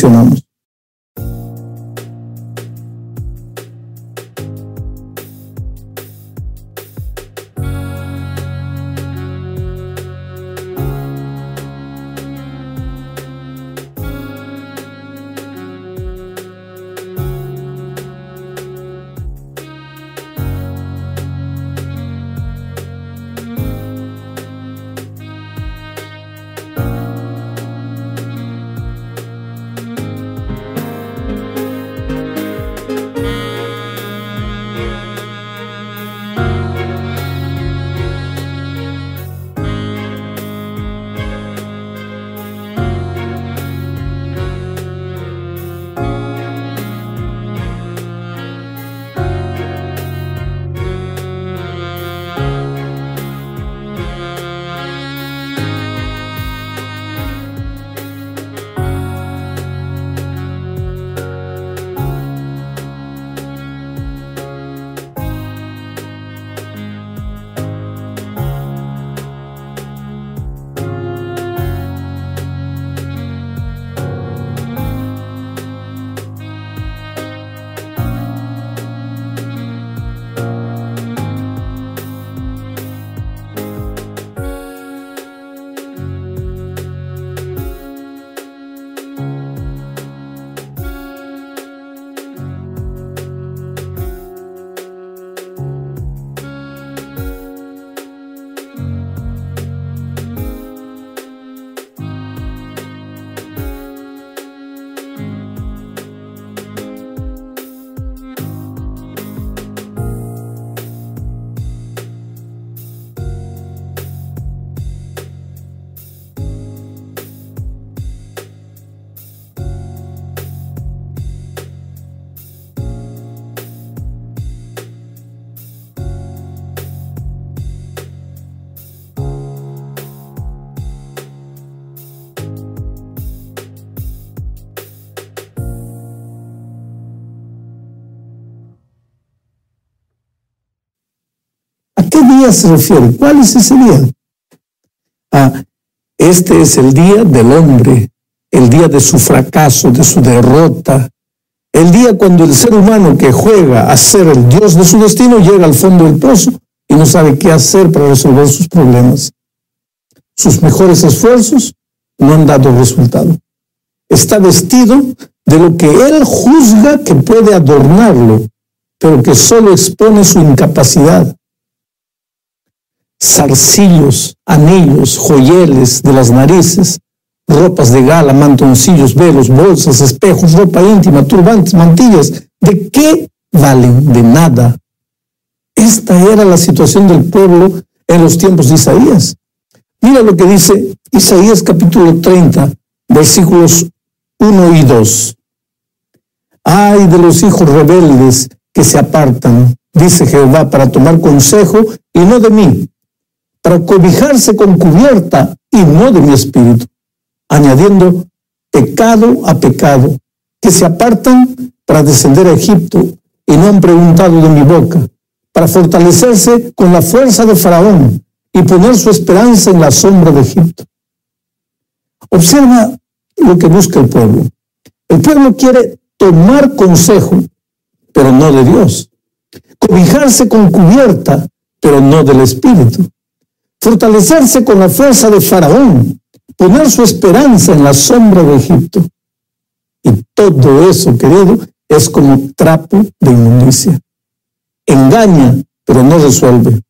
reflexionamos. ¿Qué día se refiere? ¿Cuál es ese día? Este es el día del hombre, el día de su fracaso, de su derrota, el día cuando el ser humano que juega a ser el Dios de su destino llega al fondo del pozo y no sabe qué hacer para resolver sus problemas. Sus mejores esfuerzos no han dado resultado. Está vestido de lo que él juzga que puede adornarlo, pero que solo expone su incapacidad. Zarcillos, anillos, joyeles de las narices, ropas de gala, mantoncillos, velos, bolsas, espejos, ropa íntima, turbantes, mantillas. ¿De qué valen? De nada. Esta era la situación del pueblo en los tiempos de Isaías. Mira lo que dice Isaías capítulo 30, versículos 1 y 2. Ay de los hijos rebeldes que se apartan, dice Jehová, para tomar consejo y no de mí, para cobijarse con cubierta y no de mi espíritu, añadiendo pecado a pecado, que se apartan para descender a Egipto y no han preguntado de mi boca, para fortalecerse con la fuerza de Faraón y poner su esperanza en la sombra de Egipto. Observa lo que busca el pueblo. El pueblo quiere tomar consejo, pero no de Dios. Cobijarse con cubierta, pero no del Espíritu. Fortalecerse con la fuerza de Faraón, poner su esperanza en la sombra de Egipto. Y todo eso, querido, es como trapo de inmundicia. Engaña, pero no resuelve.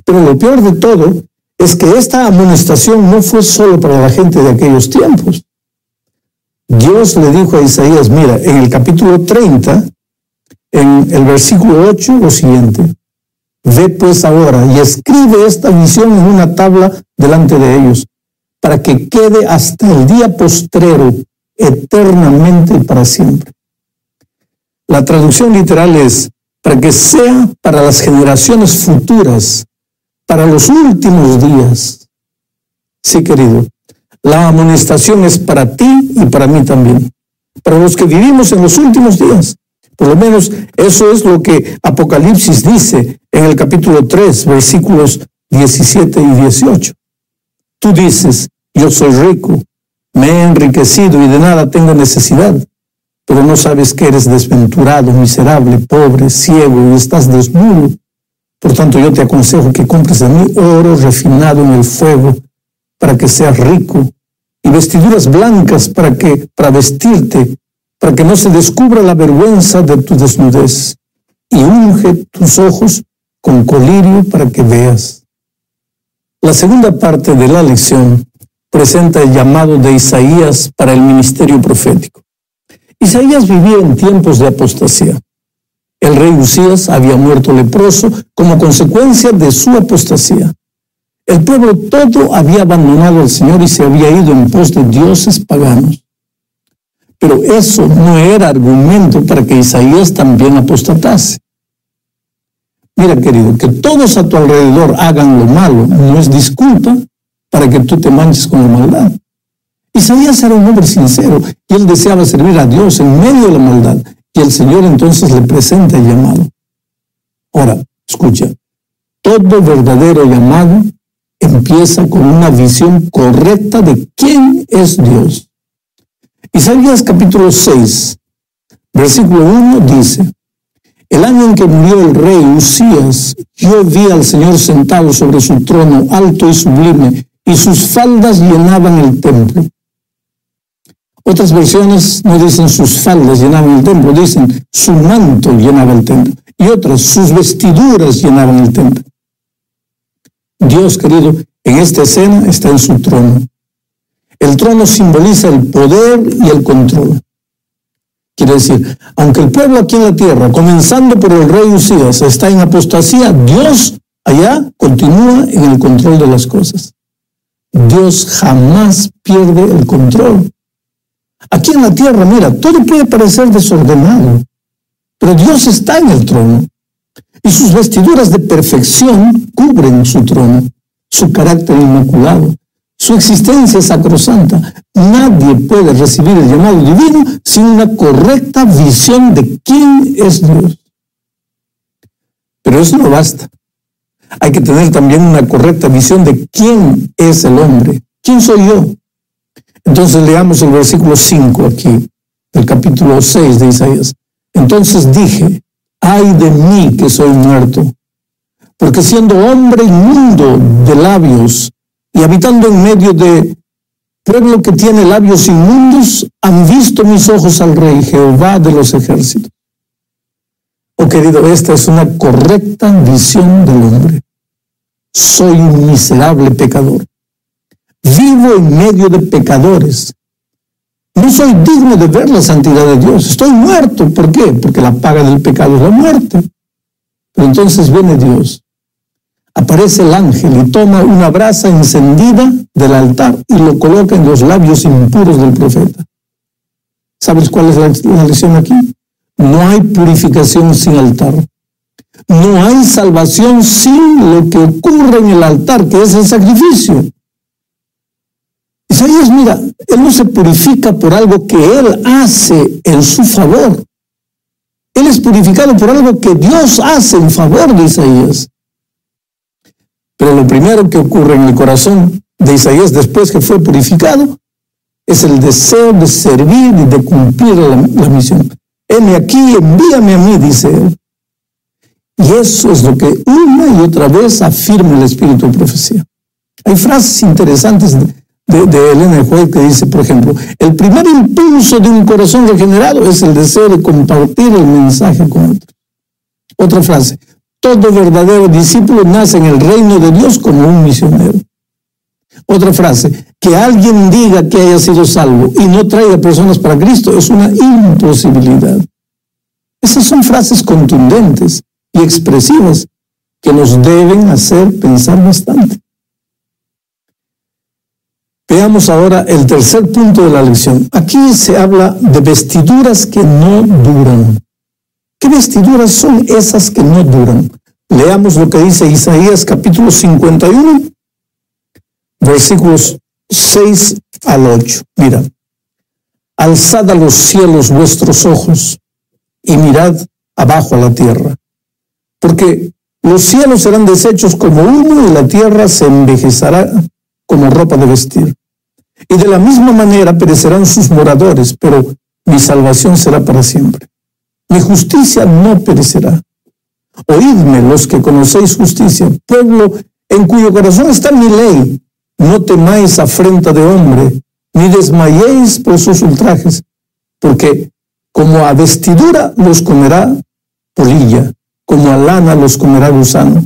Pero lo peor de todo es que esta amonestación no fue solo para la gente de aquellos tiempos. Dios le dijo a Isaías, mira, en el capítulo 30, en el versículo 8, lo siguiente: ve pues ahora y escribe esta visión en una tabla delante de ellos, para que quede hasta el día postrero, eternamente y para siempre. La traducción literal es, para que sea para las generaciones futuras, para los últimos días. Sí, querido, la amonestación es para ti y para mí también, para los que vivimos en los últimos días. Por lo menos eso es lo que Apocalipsis dice en el capítulo 3, versículos 17 y 18. Tú dices, yo soy rico, Me he enriquecido y de nada tengo necesidad, pero no sabes que eres desventurado, miserable, pobre, ciego y estás desnudo. Por tanto, yo te aconsejo que compres de mí oro refinado en el fuego para que seas rico, y vestiduras blancas para vestirte, para que no se descubra la vergüenza de tu desnudez, y unge tus ojos con colirio para que veas. La segunda parte de la lección presenta el llamado de Isaías para el ministerio profético. Isaías vivía en tiempos de apostasía. El rey Usías había muerto leproso como consecuencia de su apostasía. El pueblo todo había abandonado al Señor y se había ido en pos de dioses paganos. Pero eso no era argumento para que Isaías también apostatase. Mira, querido, que todos a tu alrededor hagan lo malo no es disculpa para que tú te manches con la maldad. Isaías era un hombre sincero y él deseaba servir a Dios en medio de la maldad, y el Señor entonces le presenta el llamado. Ahora, escucha, todo verdadero llamado empieza con una visión correcta de quién es Dios. Isaías capítulo 6, versículo 1 dice: el año en que murió el rey Usías, yo vi al Señor sentado sobre su trono alto y sublime, y sus faldas llenaban el templo. Otras versiones no dicen sus faldas llenaban el templo, dicen su manto llenaba el templo. Y otras, sus vestiduras llenaban el templo. Dios, querido, en esta escena está en su trono. El trono simboliza el poder y el control. Quiere decir, aunque el pueblo aquí en la tierra, comenzando por el rey Usías, está en apostasía, Dios allá continúa en el control de las cosas. Dios jamás pierde el control. Aquí en la tierra, mira, todo puede parecer desordenado, pero Dios está en el trono y sus vestiduras de perfección cubren su trono, su carácter inmaculado, su existencia sacrosanta. Nadie puede recibir el llamado divino sin una correcta visión de quién es Dios. Pero eso no basta. Hay que tener también una correcta visión de quién es el hombre. ¿Quién soy yo? Entonces leamos el versículo 5 aquí, del capítulo 6 de Isaías. Entonces dije, ay de mí que soy muerto, porque siendo hombre inmundo de labios y habitando en medio de pueblo que tiene labios inmundos, han visto mis ojos al Rey, Jehová de los ejércitos. Oh querido, esta es una correcta visión del hombre. Soy un miserable pecador. Vivo en medio de pecadores. No soy digno de ver la santidad de Dios. Estoy muerto. ¿Por qué? Porque la paga del pecado es la muerte. Pero entonces viene Dios. Aparece el ángel y toma una brasa encendida del altar y lo coloca en los labios impuros del profeta. ¿Sabes cuál es la lección aquí? No hay purificación sin altar. No hay salvación sin lo que ocurre en el altar, que es el sacrificio. Isaías, mira, él no se purifica por algo que él hace en su favor. Él es purificado por algo que Dios hace en favor de Isaías. Pero lo primero que ocurre en el corazón de Isaías después que fue purificado es el deseo de servir y de cumplir la misión. Heme aquí, envíame a mí, dice él. Y eso es lo que una y otra vez afirma el espíritu de profecía. Hay frases interesantes de Elena White que dice, por ejemplo, el primer impulso de un corazón regenerado es el deseo de compartir el mensaje con otros. Otra frase, todo verdadero discípulo nace en el reino de Dios como un misionero. Otra frase, que alguien diga que haya sido salvo y no traiga personas para Cristo es una imposibilidad. Esas son frases contundentes y expresivas que nos deben hacer pensar bastante. Veamos ahora el tercer punto de la lección. Aquí se habla de vestiduras que no duran. ¿Qué vestiduras son esas que no duran? Leamos lo que dice Isaías capítulo 51, versículos 6 al 8. Mira, alzad a los cielos vuestros ojos y mirad abajo a la tierra, porque los cielos serán deshechos como humo y la tierra se envejecerá como ropa de vestir. y de la misma manera perecerán sus moradores, pero mi salvación será para siempre. Mi justicia no perecerá. Oídme los que conocéis justicia, pueblo en cuyo corazón está mi ley. No temáis afrenta de hombre, ni desmayéis por sus ultrajes, porque como a vestidura los comerá polilla, como a lana los comerá gusano.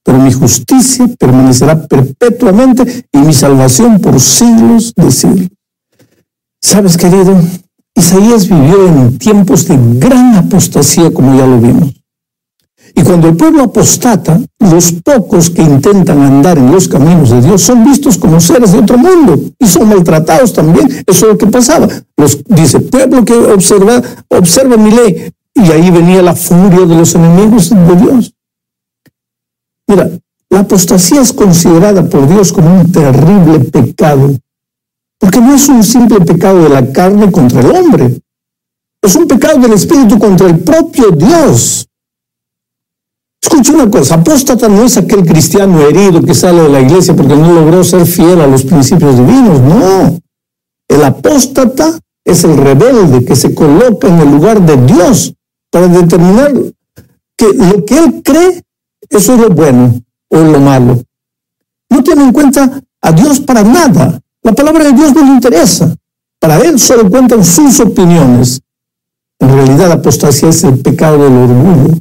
Pero mi justicia permanecerá perpetuamente y mi salvación por siglos de siglos. ¿Sabes, querido? Isaías vivió en tiempos de gran apostasía, como ya lo vimos. Y cuando el pueblo apostata, los pocos que intentan andar en los caminos de Dios son vistos como seres de otro mundo y son maltratados también. Eso es lo que pasaba. Dice, pueblo que observa mi ley. Y ahí venía la furia de los enemigos de Dios. Mira, la apostasía es considerada por Dios como un terrible pecado, porque no es un simple pecado de la carne contra el hombre, es un pecado del espíritu contra el propio Dios. Escucha una cosa, apóstata no es aquel cristiano herido que sale de la iglesia porque no logró ser fiel a los principios divinos, no. El apóstata es el rebelde que se coloca en el lugar de Dios para determinar que lo que él cree, eso es lo bueno o lo malo. No tiene en cuenta a Dios para nada. La palabra de Dios no le interesa. Para él solo cuentan sus opiniones. En realidad la apostasía es el pecado del orgullo.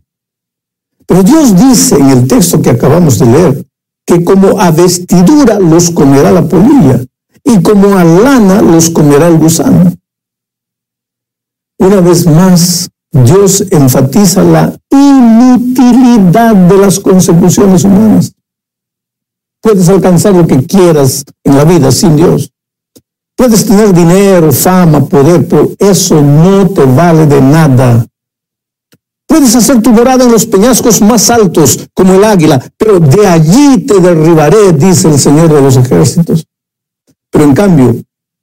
Pero Dios dice en el texto que acabamos de leer que como a vestidura los comerá la polilla y como a lana los comerá el gusano. Una vez más, Dios enfatiza la inutilidad de las consecuciones humanas. Puedes alcanzar lo que quieras en la vida sin Dios. Puedes tener dinero, fama, poder, pero eso no te vale de nada. Puedes hacer tu morada en los peñascos más altos, como el águila, pero de allí te derribaré, dice el Señor de los ejércitos. Pero en cambio,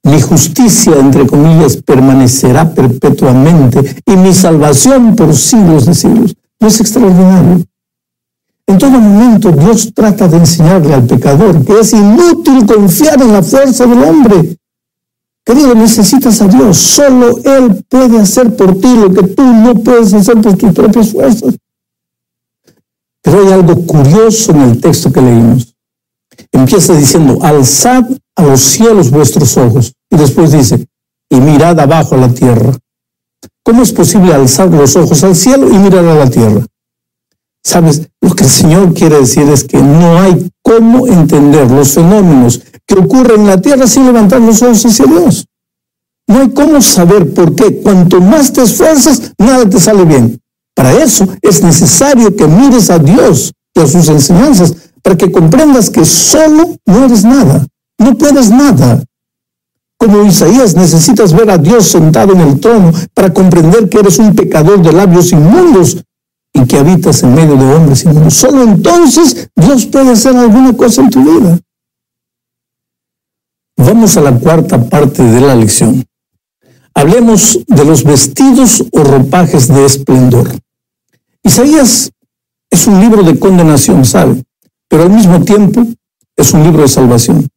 mi justicia, entre comillas, permanecerá perpetuamente y mi salvación por siglos de siglos. ¿No es extraordinario? En todo momento Dios trata de enseñarle al pecador que es inútil confiar en la fuerza del hombre. Querido, necesitas a Dios. Solo Él puede hacer por ti lo que tú no puedes hacer por tus propias fuerzas. Pero hay algo curioso en el texto que leímos. Empieza diciendo, alzad a los cielos vuestros ojos. Y después dice, y mirad abajo a la tierra. ¿Cómo es posible alzar los ojos al cielo y mirar a la tierra? ¿Sabes? Lo que el Señor quiere decir es que no hay cómo entender los fenómenos que ocurren en la tierra sin levantar los ojos hacia Dios. No hay cómo saber por qué. Cuanto más te esfuerzas, nada te sale bien. Para eso es necesario que mires a Dios y a sus enseñanzas para que comprendas que solo no eres nada. No puedes nada. Como Isaías, necesitas ver a Dios sentado en el trono para comprender que eres un pecador de labios inmundos y que habitas en medio de hombres inmundos. Solo entonces Dios puede hacer alguna cosa en tu vida. Vamos a la cuarta parte de la lección. Hablemos de los vestidos o ropajes de esplendor. Isaías es un libro de condenación, ¿sabe? Pero al mismo tiempo es un libro de salvación.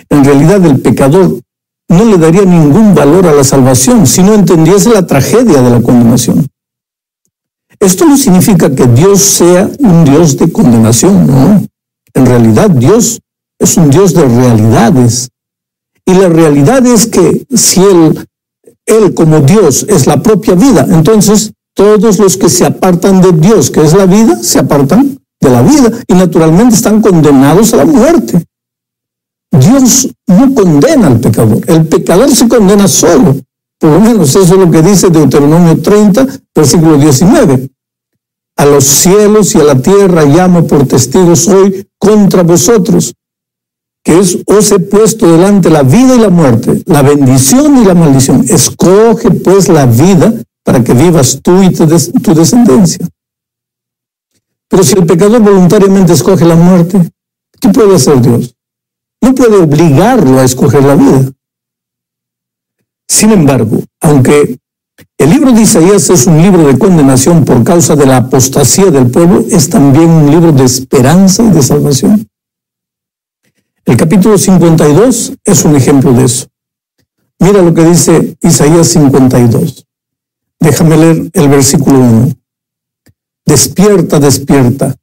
En realidad el pecador no le daría ningún valor a la salvación si no entendiese la tragedia de la condenación. Esto no significa que Dios sea un Dios de condenación, no. En realidad Dios es un Dios de realidades. Y la realidad es que si Él como Dios es la propia vida, entonces todos los que se apartan de Dios, que es la vida, se apartan de la vida y naturalmente están condenados a la muerte. Dios no condena al pecador. El pecador se condena solo. Por lo menos eso es lo que dice Deuteronomio 30, versículo 19. A los cielos y a la tierra llamo por testigos hoy contra vosotros, que os he puesto delante la vida y la muerte, la bendición y la maldición. Escoge pues la vida para que vivas tú y tu descendencia. Pero si el pecador voluntariamente escoge la muerte, ¿qué puede hacer Dios? No puede obligarlo a escoger la vida. Sin embargo, aunque el libro de Isaías es un libro de condenación por causa de la apostasía del pueblo, es también un libro de esperanza y de salvación. El capítulo 52 es un ejemplo de eso. Mira lo que dice Isaías 52. Déjame leer el versículo 1. Despierta, despierta.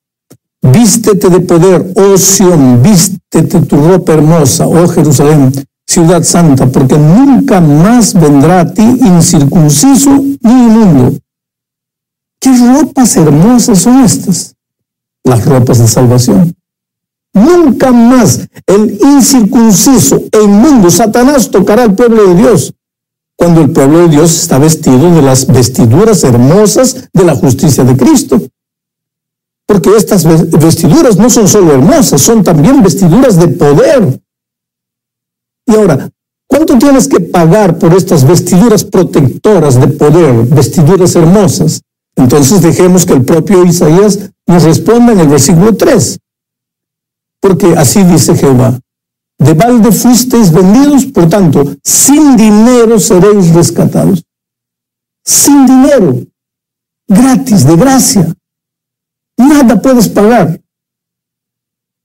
Vístete de poder, oh Sión, vístete tu ropa hermosa, oh Jerusalén, ciudad santa, porque nunca más vendrá a ti incircunciso ni inmundo. ¿Qué ropas hermosas son estas? Las ropas de salvación. Nunca más el incircunciso e inmundo, Satanás, tocará al pueblo de Dios, cuando el pueblo de Dios está vestido de las vestiduras hermosas de la justicia de Cristo. Porque estas vestiduras no son solo hermosas, son también vestiduras de poder. Y ahora, ¿cuánto tienes que pagar por estas vestiduras protectoras de poder, vestiduras hermosas? Entonces dejemos que el propio Isaías nos responda en el versículo 3. Porque así dice Jehová: de balde fuisteis vendidos, por tanto, sin dinero seréis rescatados. Sin dinero, gratis, de gracia. Nada puedes pagar.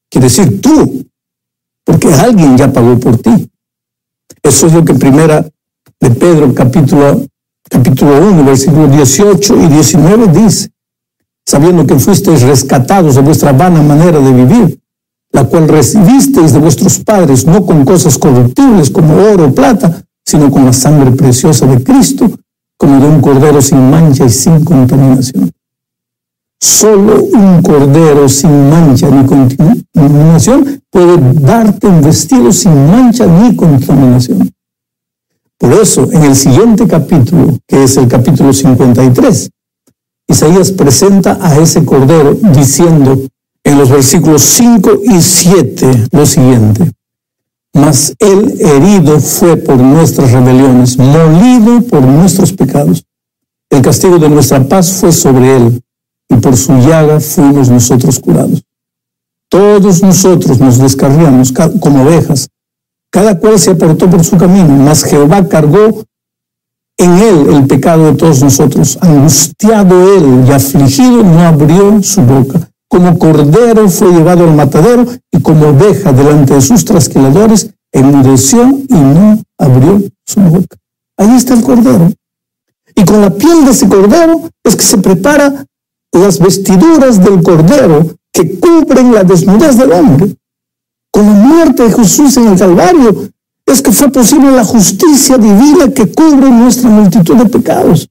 Quiere decir tú, porque alguien ya pagó por ti. Eso es lo que primera de Pedro, capítulo 1, versículos 18 y 19 dice: sabiendo que fuisteis rescatados de vuestra vana manera de vivir, la cual recibisteis de vuestros padres, no con cosas corruptibles como oro o plata, sino con la sangre preciosa de Cristo, como de un cordero sin mancha y sin contaminación. Solo un cordero sin mancha ni contaminación puede darte un vestido sin mancha ni contaminación. Por eso, en el siguiente capítulo, que es el capítulo 53, Isaías presenta a ese cordero diciendo en los versículos 5 y 7 lo siguiente: mas él herido fue por nuestras rebeliones, molido por nuestros pecados. El castigo de nuestra paz fue sobre él, y por su llaga fuimos nosotros curados. Todos nosotros nos descarriamos como ovejas, cada cual se apartó por su camino, mas Jehová cargó en él el pecado de todos nosotros. Angustiado él y afligido, no abrió su boca. Como cordero fue llevado al matadero, y como oveja delante de sus trasquiladores, enmudeció y no abrió su boca. Ahí está el cordero. Y con la piel de ese cordero es que se prepara las vestiduras del cordero que cubren la desnudez del hombre. Con la muerte de Jesús en el Calvario es que fue posible la justicia divina que cubre nuestra multitud de pecados.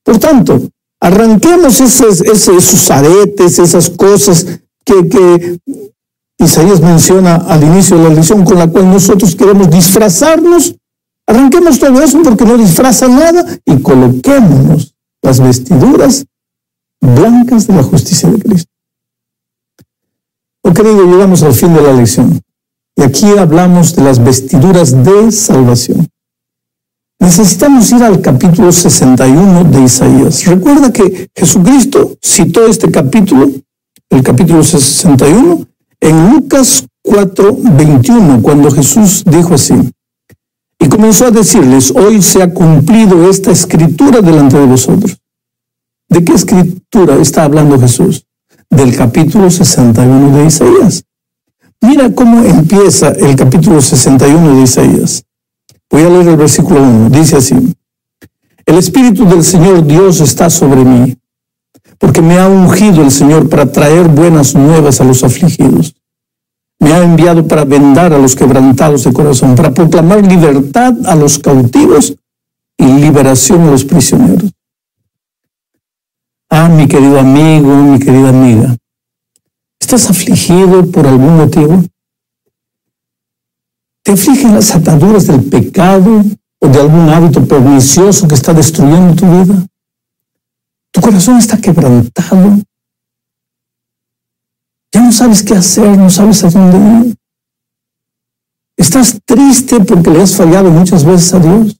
Por tanto, arranquemos esos aretes, esas cosas que Isaías menciona al inicio de la lección, con la cual nosotros queremos disfrazarnos. Arranquemos todo eso porque no disfraza nada, y coloquémonos las vestiduras blancas de la justicia de Cristo. Oh querido, llegamos al fin de la lección. Y aquí hablamos de las vestiduras de salvación. Necesitamos ir al capítulo 61 de Isaías. Recuerda que Jesucristo citó este capítulo, el capítulo 61, en Lucas 4:21, cuando Jesús dijo así: y comenzó a decirles: hoy se ha cumplido esta escritura delante de vosotros. ¿De qué escritura está hablando Jesús? Del capítulo 61 de Isaías. Mira cómo empieza el capítulo 61 de Isaías. Voy a leer el versículo 1. Dice así: el Espíritu del Señor Dios está sobre mí, porque me ha ungido el Señor para traer buenas nuevas a los afligidos. Me ha enviado para vendar a los quebrantados de corazón, para proclamar libertad a los cautivos y liberación a los prisioneros. Ah, mi querido amigo, mi querida amiga, ¿estás afligido por algún motivo? ¿Te afligen las ataduras del pecado o de algún hábito pernicioso que está destruyendo tu vida? ¿Tu corazón está quebrantado? Ya no sabes qué hacer, no sabes a dónde ir. ¿Estás triste porque le has fallado muchas veces a Dios?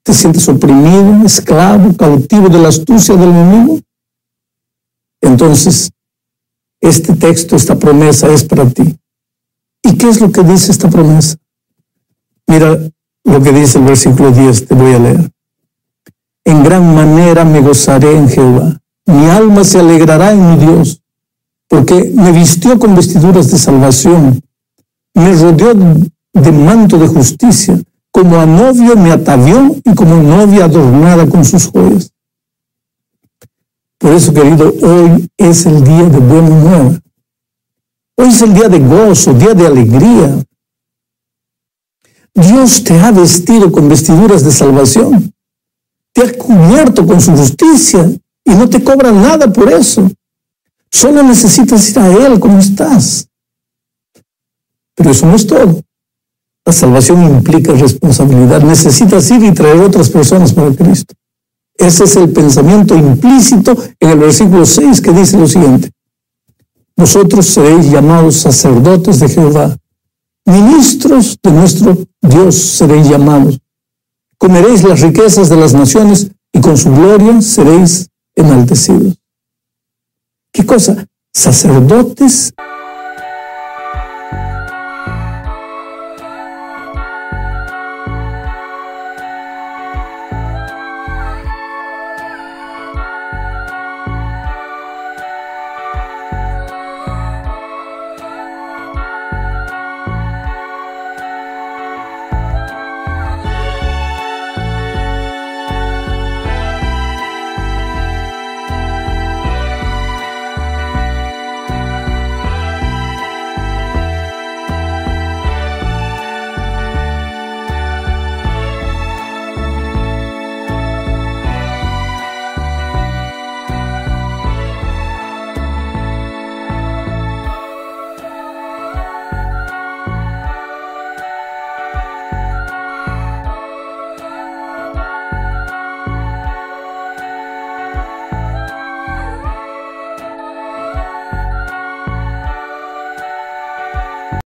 ¿Te sientes oprimido, esclavo, cautivo de la astucia del enemigo? Entonces, este texto, esta promesa es para ti. ¿Y qué es lo que dice esta promesa? Mira lo que dice el versículo 10, te voy a leer. En gran manera me gozaré en Jehová. Mi alma se alegrará en mi Dios, porque me vistió con vestiduras de salvación. me rodeó de manto de justicia, como a novio me atavió y como novia adornada con sus joyas. Por eso, querido, hoy es el día de buena nueva. Hoy es el día de gozo, día de alegría. Dios te ha vestido con vestiduras de salvación. Te ha cubierto con su justicia y no te cobra nada por eso. Solo necesitas ir a Él como estás. Pero eso no es todo. La salvación implica responsabilidad. Necesitas ir y traer otras personas para Cristo. Ese es el pensamiento implícito en el versículo 6 que dice lo siguiente: vosotros seréis llamados sacerdotes de Jehová, ministros de nuestro Dios seréis llamados. Comeréis las riquezas de las naciones y con su gloria seréis enaltecidos. ¿Qué cosa? Sacerdotes